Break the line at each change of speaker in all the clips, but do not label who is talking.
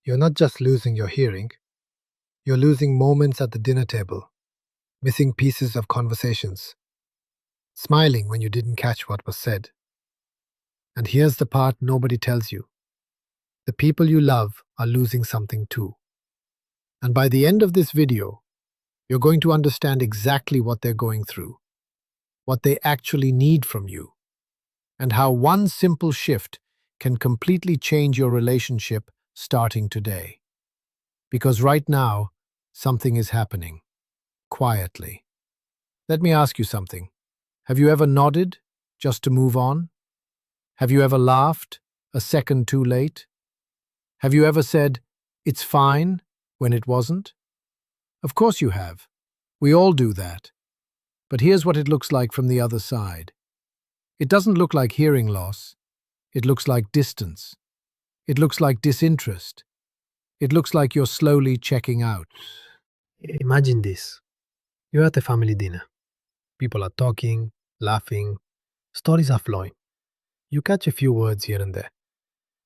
You're not just losing your hearing, you're losing moments at the dinner table, missing pieces of conversations, smiling when you didn't catch what was said. And here's the part nobody tells you: the people you love are losing something too. And by the end of this video, you're going to understand exactly what they're going through, what they actually need from you, and how one simple shift can completely change your relationship starting today. Because right now, something is happening, quietly. Let me ask you something. Have you ever nodded just to move on? Have you ever laughed a second too late? Have you ever said, "It's fine," when it wasn't? Of course you have. We all do that. But here's what it looks like from the other side. It doesn't look like hearing loss. It looks like distance. It looks like disinterest. It looks like you're slowly checking out.
Imagine this. You're at a family dinner. People are talking, laughing, stories are flowing. You catch a few words here and there.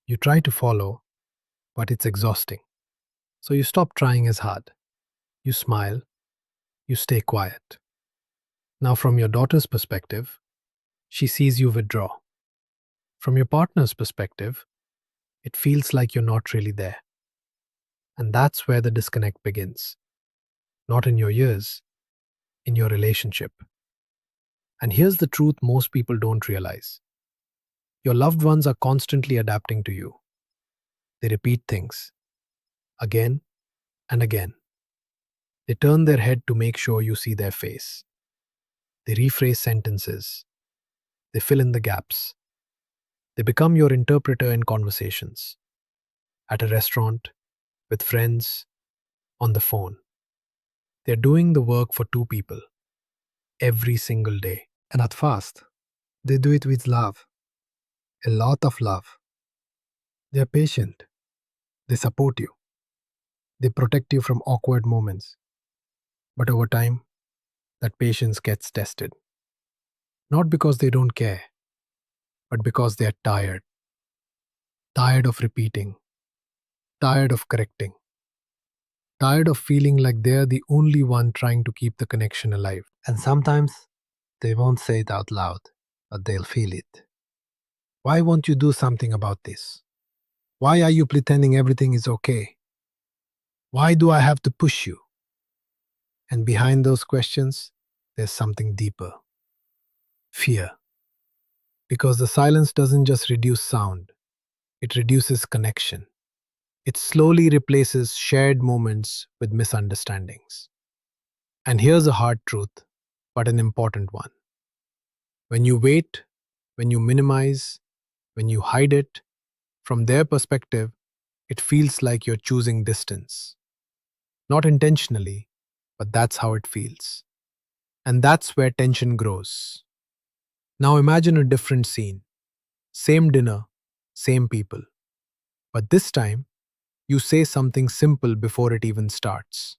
You try to follow, but it's exhausting. So you stop trying as hard. You smile, you stay quiet. Now, from your daughter's perspective, she sees you withdraw. From your partner's perspective, it feels like you're not really there. And that's where the disconnect begins. Not in your ears, in your relationship. And here's the truth most people don't realize: your loved ones are constantly adapting to you. They repeat things again and again. They turn their head to make sure you see their face. They rephrase sentences. They fill in the gaps. They become your interpreter in conversations, at a restaurant, with friends, on the phone. They're doing the work for two people every single day.
And at first, they do it with love, a lot of love. They're patient. They support you. They protect you from awkward moments. But over time, that patience gets tested. Not because they don't care, but because they're tired. Tired of repeating. Tired of correcting. Tired of feeling like they're the only one trying to keep the connection alive.
And sometimes they won't say it out loud, but they'll feel it. Why won't you do something about this? Why are you pretending everything is okay? Why do I have to push you? And behind those questions, there's something deeper: fear. Because the silence doesn't just reduce sound, it reduces connection. It slowly replaces shared moments with misunderstandings. And here's a hard truth, but an important one. When you wait, when you minimize, when you hide it, from their perspective, it feels like you're choosing distance. Not intentionally, but that's how it feels. And that's where tension grows. Now imagine a different scene. Same dinner, same people. But this time, you say something simple before it even starts.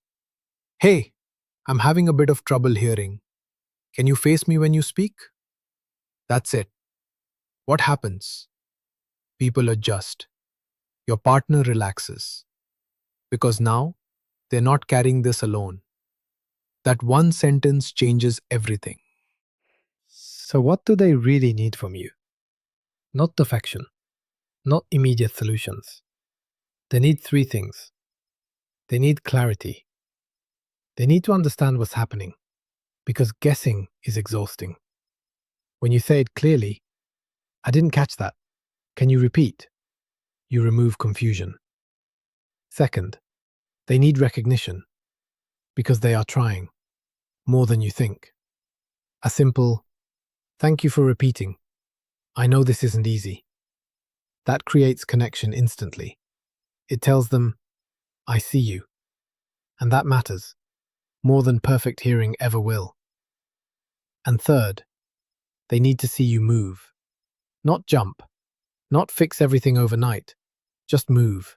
"Hey, I'm having a bit of trouble hearing. Can you face me when you speak?" That's it. What happens? People adjust. Your partner relaxes. Because now, they're not carrying this alone. That one sentence changes everything. So, what do they really need from you? Not perfection, not immediate solutions. They need three things. They need clarity. They need to understand what's happening, because guessing is exhausting. When you say it clearly, "I didn't catch that. Can you repeat?" you remove confusion. Second, they need recognition, because they are trying more than you think. A simple, "Thank you for repeating. I know this isn't easy." That creates connection instantly. It tells them, "I see you." And that matters more than perfect hearing ever will. And third, they need to see you move. Not jump, not fix everything overnight. Just move.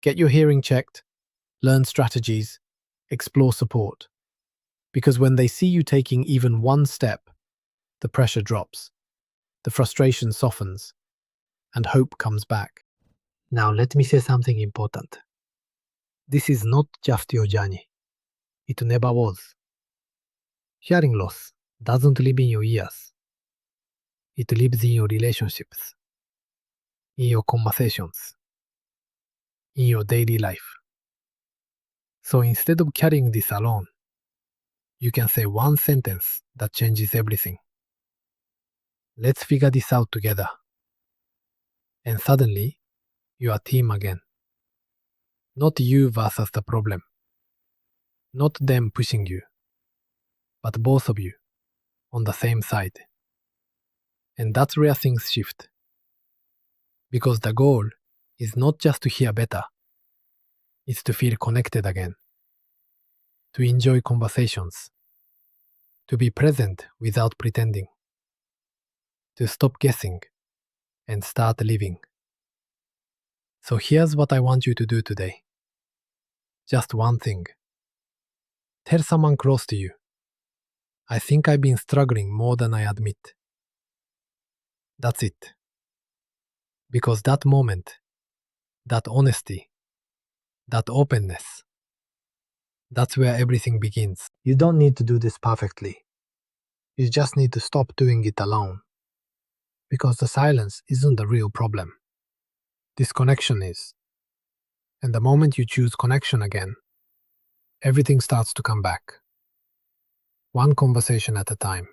Get your hearing checked, learn strategies, explore support. Because when they see you taking even one step, the pressure drops, the frustration softens, and hope comes back. Now let me say something important. This is not just your journey. It never was. Hearing loss doesn't live in your ears. It lives in your relationships, in your conversations, in your daily life. So instead of carrying this alone, you can say one sentence that changes everything. Let's figure this out together. And suddenly, you are a team again. Not you versus the problem. Not them pushing you, but both of you on the same side. And that's where things shift. Because the goal is not just to hear better, it's to feel connected again, to enjoy conversations, to be present without pretending, to stop guessing and start living. So here's what I want you to do today. Just one thing. Tell someone close to you, I think I've been struggling more than I admit. That's it. Because that moment, that honesty, that openness, that's where everything begins. You don't need to do this perfectly. You just need to stop doing it alone. Because the silence isn't the real problem. Disconnection is. And the moment you choose connection again, everything starts to come back. One conversation at a time.